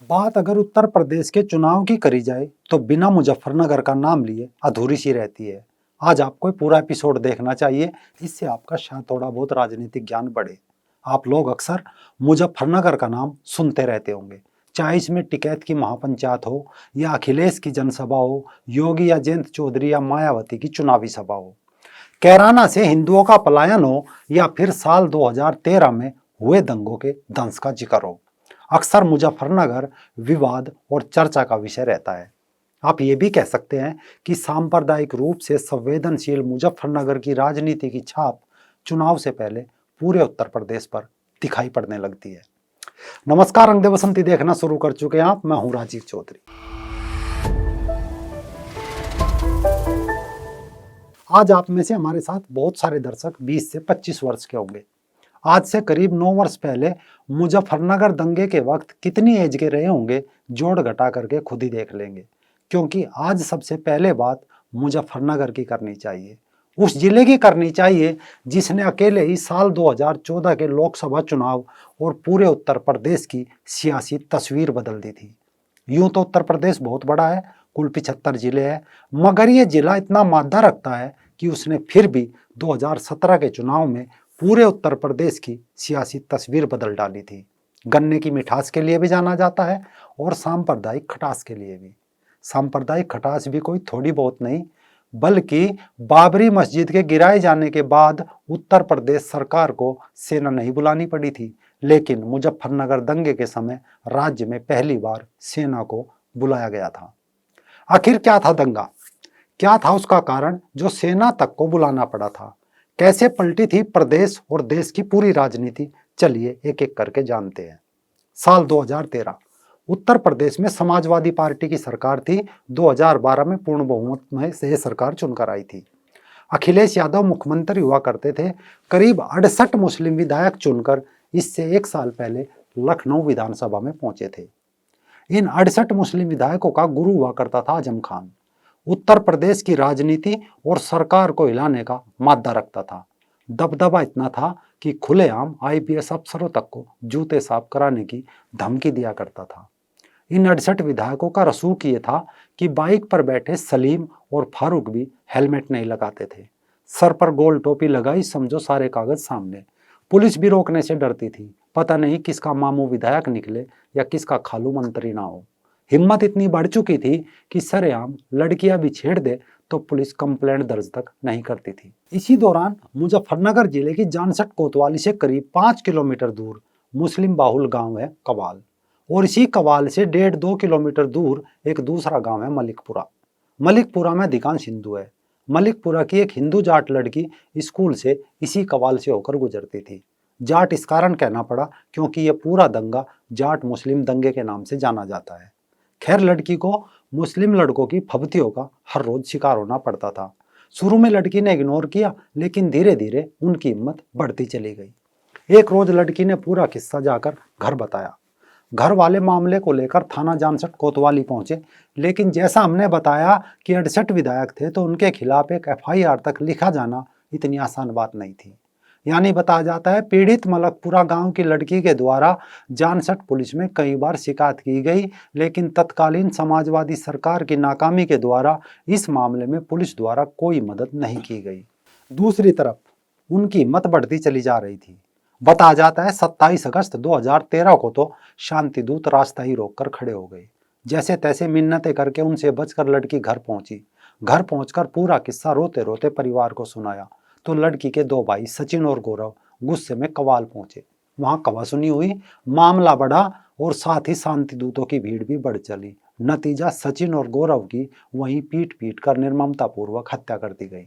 बात अगर उत्तर प्रदेश के चुनाव की करी जाए तो बिना मुजफ्फरनगर का नाम लिए अधूरी सी रहती है। आज आपको पूरा एपिसोड देखना चाहिए, इससे आपका शायद थोड़ा बहुत राजनीतिक ज्ञान बढ़े। आप लोग अक्सर मुजफ्फरनगर का नाम सुनते रहते होंगे, चाहे इसमें टिकैत की महापंचायत हो या अखिलेश की जनसभा हो, योगी या जयंत चौधरी या मायावती की चुनावी सभा हो, कैराना से हिंदुओं का पलायन हो या फिर साल 2013 में हुए दंगों के दंश का जिक्र हो। अक्सर मुजफ्फरनगर विवाद और चर्चा का विषय रहता है। आप ये भी कह सकते हैं कि सांप्रदायिक रूप से संवेदनशील मुजफ्फरनगर की राजनीति की छाप चुनाव से पहले पूरे उत्तर प्रदेश पर दिखाई पड़ने लगती है। नमस्कार, रंग दे बसंती देखना शुरू कर चुके हैं आप। मैं हूं राजीव चौधरी। आज आप में से हमारे साथ बहुत सारे दर्शक 20 से 25 वर्ष के होंगे। आज से करीब 9 वर्ष पहले मुजफ्फरनगर दंगे के वक्त कितनी एज के रहे होंगे, जोड़ घटा करके खुद ही देख लेंगे। क्योंकि आज सबसे पहले बात मुजफ्फरनगर की करनी चाहिए, उस जिले की करनी चाहिए जिसने अकेले ही साल 2014 के लोकसभा चुनाव और पूरे उत्तर प्रदेश की सियासी तस्वीर बदल दी थी। यूं तो उत्तर प्रदेश बहुत बड़ा है, कुल 75 जिले हैं, मगर ये जिला इतना मादा रखता है कि उसने फिर भी 2017 के चुनाव में पूरे उत्तर प्रदेश की सियासी तस्वीर बदल डाली थी। गन्ने की मिठास के लिए भी जाना जाता है और सांप्रदायिक खटास के लिए भी। सांप्रदायिक खटास भी कोई थोड़ी बहुत नहीं, बल्कि बाबरी मस्जिद के गिराए जाने के बाद उत्तर प्रदेश सरकार को सेना नहीं बुलानी पड़ी थी, लेकिन मुजफ्फरनगर दंगे के समय राज्य में पहली बार सेना को बुलाया गया था। आखिर क्या था दंगा, क्या था उसका कारण जो सेना तक को बुलाना पड़ा था? कैसे पलटी थी प्रदेश और देश की पूरी राजनीति? चलिए एक एक करके जानते हैं। साल 2013 उत्तर प्रदेश में समाजवादी पार्टी की सरकार थी। 2012 में पूर्ण बहुमत में से सरकार चुनकर आई थी। अखिलेश यादव मुख्यमंत्री हुआ करते थे। करीब 68 मुस्लिम विधायक चुनकर इससे एक साल पहले लखनऊ विधानसभा में पहुंचे थे। इन 68 मुस्लिम विधायकों का गुरु हुआ करता था आजम खान। उत्तर प्रदेश की राजनीति और सरकार को हिलाने का मादा रखता था। दबदबा इतना था कि खुलेआम आईपीएस अफसरों तक को जूते साफ कराने की धमकी दिया करता था। इन 68 विधायकों का रसूख ये था कि बाइक पर बैठे सलीम और फारूक भी हेलमेट नहीं लगाते थे। सर पर गोल टोपी लगाई, समझो सारे कागज सामने। पुलिस भी रोकने से डरती थी, पता नहीं किसका मामू विधायक निकले या किसका खालू मंत्री ना हो। हिम्मत इतनी बढ़ चुकी थी कि सरेआम लड़कियां भी छेड़ दे तो पुलिस कंप्लेंट दर्ज तक नहीं करती थी। इसी दौरान मुजफ्फरनगर जिले की जानसठ कोतवाली से करीब 5 किलोमीटर दूर मुस्लिम बाहुल गांव है कवाल, और इसी कवाल से 1.5-2 किलोमीटर दूर एक दूसरा गांव है मलिकपुरा। मलिकपुरा में अधिकांश हिंदू है। मलिकपुरा की एक हिंदू जाट लड़की स्कूल से इसी कवाल से होकर गुजरती थी। जाट इस कारण कहना पड़ा क्योंकि यह पूरा दंगा जाट मुस्लिम दंगे के नाम से जाना जाता है। खैर, लड़की को मुस्लिम लड़कों की फब्तियों का हर रोज शिकार होना पड़ता था। शुरू में लड़की ने इग्नोर किया, लेकिन धीरे धीरे उनकी हिम्मत बढ़ती चली गई। एक रोज लड़की ने पूरा किस्सा जाकर घर बताया। घर वाले मामले को लेकर थाना जानसठ कोतवाली पहुंचे, लेकिन जैसा हमने बताया कि 68 विधायक थे तो उनके खिलाफ एक एफआईआर तक लिखा जाना इतनी आसान बात नहीं थी। यानी बताया जाता है पीड़ित मलकपुरा गांव की लड़की के द्वारा जानसठ पुलिस में कई बार शिकायत की गई, लेकिन तत्कालीन समाजवादी सरकार की नाकामी के द्वारा इस मामले में पुलिस द्वारा कोई मदद नहीं की गई। दूसरी तरफ उनकी हिम्मत बढ़ती चली जा रही थी। बताया जाता है 27 अगस्त 2013 को तो शांति दूत रास्ता ही रोककर खड़े हो गए। जैसे तैसे मिन्नतें करके उनसे बचकर लड़की घर पहुंची। घर पहुंचकर पूरा किस्सा रोते रोते परिवार को सुनाया तो लड़की के 2 भाई सचिन और गौरव गुस्से में कवाल पहुंचे। वहां कवासुनी हुई, मामला बढ़ा और साथ ही शांति दूतों की भीड़ भी बढ़ चली। नतीजा सचिन और गौरव की वहीं पीट पीट कर निर्ममता पूर्वक हत्या कर दी गई।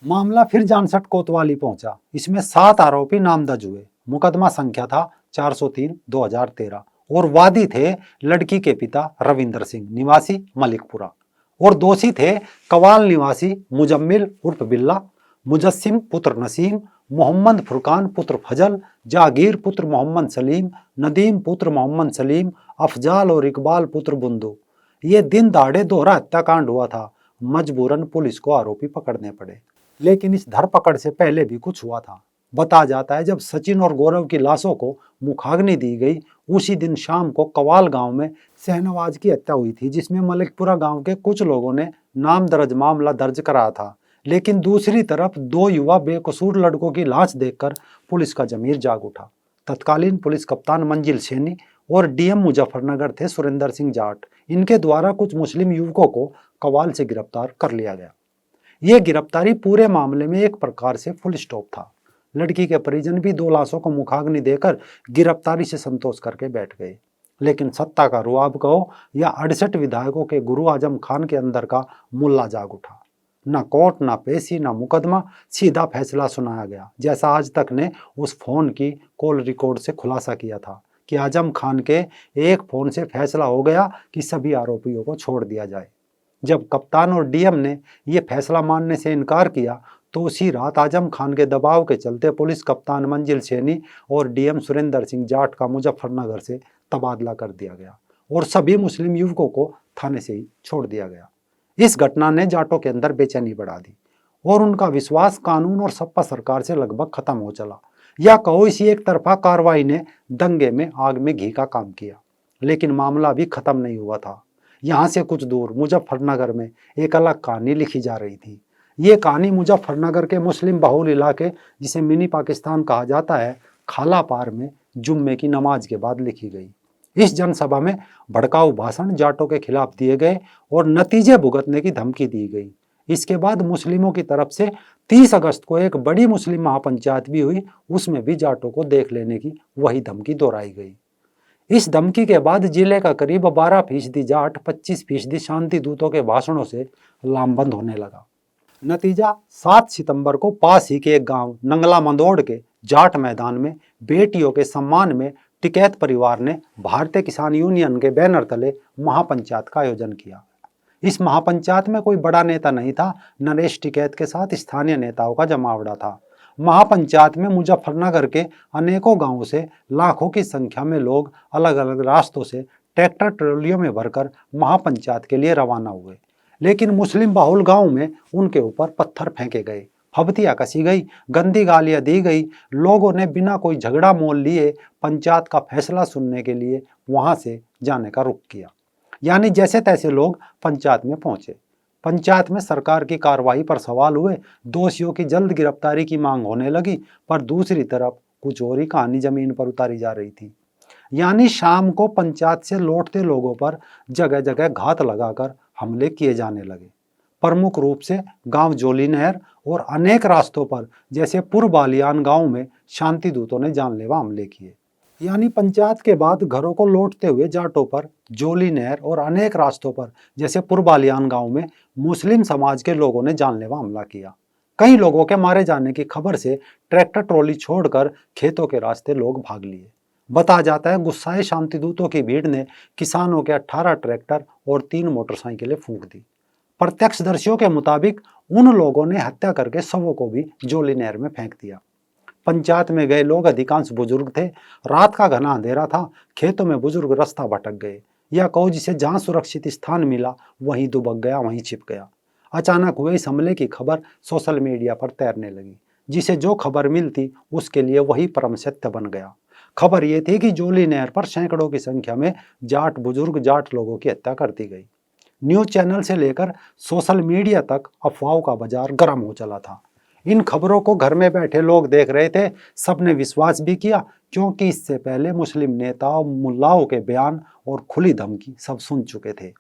मामला फिर जानसठ कोतवाली पहुंचा। इसमें 7 आरोपी नामजद हुए। मुकदमा संख्या था 403/2013 और वादी थे लड़की के पिता रविंदर सिंह निवासी मलिकपुरा, और दोषी थे कवाल निवासी मुजम्मिल उर्फ बिल्ला, मुजस्सिम पुत्र नसीम, मोहम्मद फुरकान पुत्र फजल, जागीर पुत्र मोहम्मद सलीम, नदीम पुत्र मोहम्मद सलीम, अफजाल और इकबाल पुत्र बुंदू। ये दिन दहाड़े दोहरा हत्याकांड हुआ था। मजबूरन पुलिस को आरोपी पकड़ने पड़े, लेकिन इस धरपकड़ से पहले भी कुछ हुआ था। बता जाता है जब सचिन और गौरव की लाशों को मुखाग्नि दी गई, उसी दिन शाम को कवाल गांव में शहनवाज की हत्या हुई थी, जिसमें मलिकपुरा गांव के कुछ लोगों ने नाम दर्ज मामला दर्ज कराया था। लेकिन दूसरी तरफ दो युवा बेकसूर लड़कों की लाश देखकर पुलिस का जमीर जाग उठा। तत्कालीन पुलिस कप्तान मंजिल सैनी और डीएम मुजफ्फरनगर थे सुरेंद्र सिंह जाट। इनके द्वारा कुछ मुस्लिम युवकों को कवाल से गिरफ्तार कर लिया गया। यह गिरफ्तारी पूरे मामले में एक प्रकार से फुल स्टॉप था। लड़की के परिजन भी दो लाशों को मुखाग्नि देकर गिरफ्तारी से संतोष करके बैठ गए। लेकिन सत्ता का रुआब कहो या 68 विधायकों के गुरु आजम खान के अंदर का मुल्ला जाग उठा। ना कोर्ट, ना पेशी, ना मुकदमा, सीधा फैसला सुनाया गया, जैसा आज तक ने उस फोन की कॉल रिकॉर्ड से खुलासा किया था कि आजम खान के एक फोन से फैसला हो गया कि सभी आरोपियों को छोड़ दिया जाए। जब कप्तान और डीएम ने यह फैसला मानने से इनकार किया तो उसी रात आजम खान के दबाव के चलते पुलिस कप्तान मंजिल सैनी और डीएम सुरेंद्र सिंह जाट का मुजफ्फरनगर से तबादला कर दिया गया और सभी मुस्लिम युवकों को थाने से ही छोड़ दिया गया। इस घटना ने जाटों के अंदर बेचैनी बढ़ा दी और उनका विश्वास कानून और सपा सरकार से लगभग खत्म हो चला। या कहो इसी एक तरफा कार्रवाई ने दंगे में आग में घी का काम किया। लेकिन मामला भी खत्म नहीं हुआ था। यहाँ से कुछ दूर मुजफ्फरनगर में एक अलग कहानी लिखी जा रही थी। ये कहानी मुजफ्फरनगर के मुस्लिम बहुल इलाके, जिसे मिनी पाकिस्तान कहा जाता है, खाला पार में जुम्मे की नमाज के बाद लिखी गई। इस जनसभा में भड़काऊ भाषण जाटों के खिलाफ दिए गए और नतीजे भुगतने की धमकी दी गई। इसके बाद मुस्लिमों की तरफ से 30 अगस्त को एक बड़ी मुस्लिम महापंचायत भी हुई, उसमें भी जाटों को देख लेने की वही धमकी दोहराई गई। इस धमकी के बाद जिले का करीब 12% जाट, 25% शांति दूतों के भाषणों से लामबंद होने लगा। नतीजा 7 सितंबर को पास ही के एक गांव नंगला मंदोड़ के जाट मैदान में बेटियों के सम्मान में टिकैत परिवार ने भारतीय किसान यूनियन के बैनर तले महापंचायत का आयोजन किया। इस महापंचायत में कोई बड़ा नेता नहीं था। नरेश टिकैत के साथ स्थानीय नेताओं का जमावड़ा था। महापंचायत में मुजफ्फरनगर के अनेकों गांवों से लाखों की संख्या में लोग अलग अलग रास्तों से ट्रैक्टर ट्रॉलियों में भरकर महापंचायत के लिए रवाना हुए। लेकिन मुस्लिम बहुल गांव में उनके ऊपर पत्थर फेंके गए, फबतियां कसी गई, गंदी गालियां दी गई। लोगों ने बिना कोई झगड़ा मोल लिए पंचायत का फैसला सुनने के लिए वहां से जाने का रुख किया। यानी जैसे तैसे लोग पंचायत में पहुंचे। पंचायत में सरकार की कार्रवाई पर सवाल हुए, दोषियों की जल्द गिरफ्तारी की मांग होने लगी, पर दूसरी तरफ कुछ और ही कहानी जमीन पर उतारी जा रही थी। यानी शाम को पंचायत से लौटते लोगों पर जगह जगह घात लगाकर हमले किए जाने लगे। प्रमुख रूप से गांव जोली नहर और अनेक रास्तों पर, जैसे पूर्व बालियान गांव में शांति दूतों ने जानलेवा हमले किए। यानी पंचायत के बाद घरों को लौटते हुए जाटों पर जोली नहर और अनेक रास्तों पर, जैसे पूर्व बालियान गांव में मुस्लिम समाज के लोगों ने जानलेवा हमला किया। कई लोगों के मारे जाने की खबर से ट्रैक्टर ट्रॉली छोड़कर खेतों के रास्ते लोग भाग लिए। बता जाता है गुस्साए शांति दूतों की भीड़ ने किसानों के 18 ट्रैक्टर और 3 मोटरसाइकिलें फूंक दी। प्रत्यक्षदर्शियों के मुताबिक उन लोगों ने हत्या करके शवों को भी जोली नहर में फेंक दिया। पंचायत में गए लोग अधिकांश बुजुर्ग थे। रात का घना अंधेरा था। खेतों में बुजुर्ग रास्ता भटक गए, या कहो जिसे जहां सुरक्षित स्थान मिला वहीं दुबक गया, वहीं छिप गया। अचानक हुए इस हमले की खबर सोशल मीडिया पर तैरने लगी। जिसे जो खबर मिलती उसके लिए वही परम सत्य बन गया। खबर ये थी कि जोली नहर पर सैकड़ों की संख्या में जाट बुजुर्ग, जाट लोगों की हत्या कर दी गई। न्यूज चैनल से लेकर सोशल मीडिया तक अफवाहों का बाजार गर्म हो चला था। इन खबरों को घर में बैठे लोग देख रहे थे। सबने विश्वास भी किया, क्योंकि इससे पहले मुस्लिम नेताओं, मुल्लाओं के बयान और खुली धमकी सब सुन चुके थे।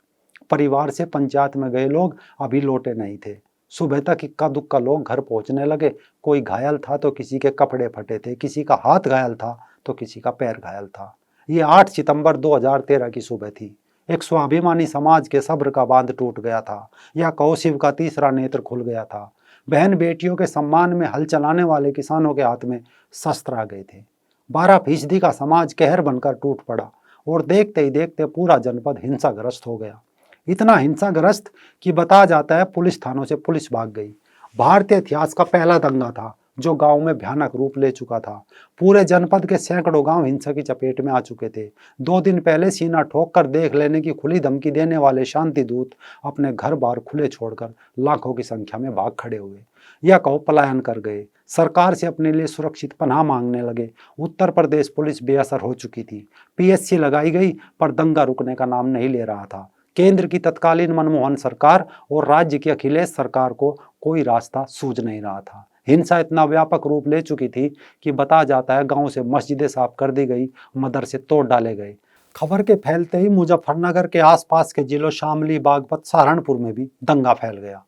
परिवार से पंचायत में गए लोग अभी लौटे नहीं थे। सुबह तक इक्का दुक्का लोग घर पहुंचने लगे। कोई घायल था तो किसी के कपड़े फटे थे, किसी का हाथ घायल था तो किसी का पैर घायल था। ये 8 सितंबर 2013 की सुबह थी। एक स्वाभिमानी समाज के सब्र का बांध टूट गया था, या कहो शिव का तीसरा नेत्र खुल गया था। बहन बेटियों के सम्मान में हल चलाने वाले किसानों के हाथ में शस्त्र आ गए थे। 12% का समाज कहर बनकर टूट पड़ा और देखते ही देखते पूरा जनपद हिंसाग्रस्त हो गया। इतना हिंसाग्रस्त कि बता जाता है पुलिस थानों से पुलिस भाग गई। भारतीय इतिहास का पहला दंगा था जो गांव में भयानक रूप ले चुका था। पूरे जनपद के सैकड़ों गांव हिंसा की चपेट में आ चुके थे। 2 दिन पहले सीना ठोक कर देख लेने की खुली धमकी देने वाले शांति दूत अपने घर बार खुले छोड़कर लाखों की संख्या में भाग खड़े हुए, या कहो पलायन कर गए। सरकार से अपने लिए सुरक्षित पनाह मांगने लगे। उत्तर प्रदेश पुलिस बेअसर हो चुकी थी। पीएससी लगाई गई पर दंगा रुकने का नाम नहीं ले रहा था। केंद्र की तत्कालीन मनमोहन सरकार और राज्य की अखिलेश सरकार को कोई रास्ता सूझ नहीं रहा था। हिंसा इतना व्यापक रूप ले चुकी थी कि बताया जाता है गांव से मस्जिदें साफ कर दी गई, मदरसे तोड़ डाले गए। खबर के फैलते ही मुजफ्फरनगर के आसपास के जिलों शामली, बागपत, सहारनपुर में भी दंगा फैल गया।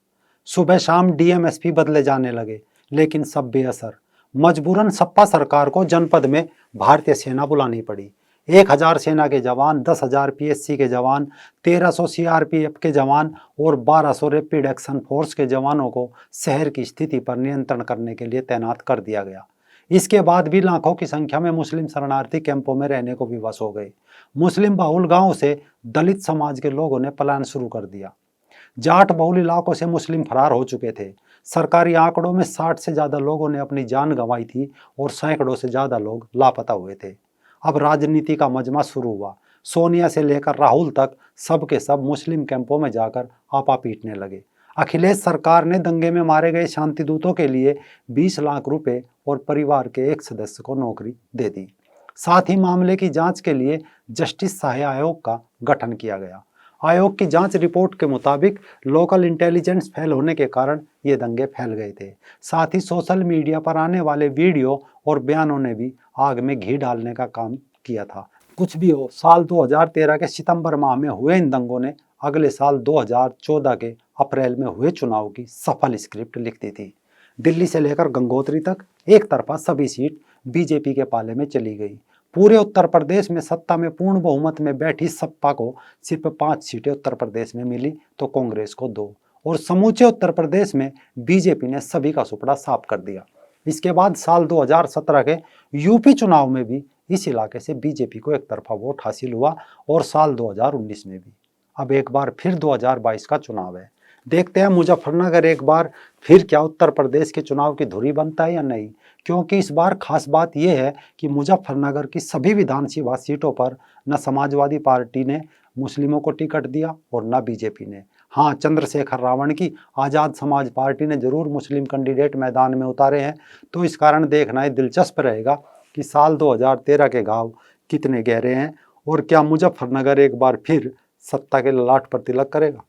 सुबह शाम डीएम एसपी बदले जाने लगे, लेकिन सब बेअसर। मजबूरन सपा सरकार को जनपद में भारतीय सेना बुलानी पड़ी। 1000 सेना के जवान, 10,000 पीएससी के जवान, 1300 सीआरपीएफ के जवान और 1200 रैपिड एक्शन फोर्स के जवानों को शहर की स्थिति पर नियंत्रण करने के लिए तैनात कर दिया गया। इसके बाद भी लाखों की संख्या में मुस्लिम शरणार्थी कैंपों में रहने को विवश हो गए। मुस्लिम बहुल गांव से दलित समाज के लोगों ने पलायन शुरू कर दिया। जाट बहुल इलाकों से मुस्लिम फरार हो चुके थे। सरकारी आंकड़ों में 60 से ज्यादा लोगों ने अपनी जान गंवाई थी और सैकड़ों से ज्यादा लोग लापता हुए थे। अब राजनीति का मजमा शुरू हुआ। सोनिया से लेकर राहुल तक सब के सब मुस्लिम कैंपों में जाकर आपा पीटने लगे। अखिलेश सरकार ने दंगे में मारे गए शांति दूतों के लिए 20 लाख रुपए और परिवार के एक सदस्य को नौकरी दे दी। साथ ही मामले की जांच के लिए जस्टिस सहाय आयोग का गठन किया गया। आयोग की जांच रिपोर्ट के मुताबिक लोकल इंटेलिजेंस फेल होने के कारण ये दंगे फैल गए थे। साथ ही सोशल मीडिया पर आने वाले वीडियो और बयानों ने भी आग में घी डालने का काम किया था। कुछ भी हो, साल 2013 के सितंबर माह में हुए इन दंगों ने अगले साल 2014 के अप्रैल में हुए चुनाव की सफल स्क्रिप्ट लिख दी थी। दिल्ली से लेकर गंगोत्री तक एक तरफा सभी सीट बीजेपी के पाले में चली गई। पूरे उत्तर प्रदेश में सत्ता में पूर्ण बहुमत में बैठी सपा को सिर्फ 5 सीटें उत्तर प्रदेश में मिली तो कांग्रेस को 2, और समूचे उत्तर प्रदेश में बीजेपी ने सभी का सुपड़ा साफ कर दिया। इसके बाद साल 2017 के यूपी चुनाव में भी इस इलाके से बीजेपी को एक तरफा वोट हासिल हुआ और साल 2019 में भी। अब एक बार फिर 2022 का चुनाव है। देखते हैं मुजफ्फरनगर एक बार फिर क्या उत्तर प्रदेश के चुनाव की धुरी बनता है या नहीं, क्योंकि इस बार खास बात यह है कि मुजफ्फरनगर की सभी विधानसभा सीटों पर न समाजवादी पार्टी ने मुस्लिमों को टिकट दिया और न बीजेपी ने। हाँ, चंद्रशेखर रावण की आज़ाद समाज पार्टी ने जरूर मुस्लिम कैंडिडेट मैदान में उतारे हैं। तो इस कारण देखना ही दिलचस्प रहेगा कि साल 2013 के घाव कितने गहरे हैं और क्या मुजफ्फरनगर एक बार फिर सत्ता के ललाट पर तिलक करेगा।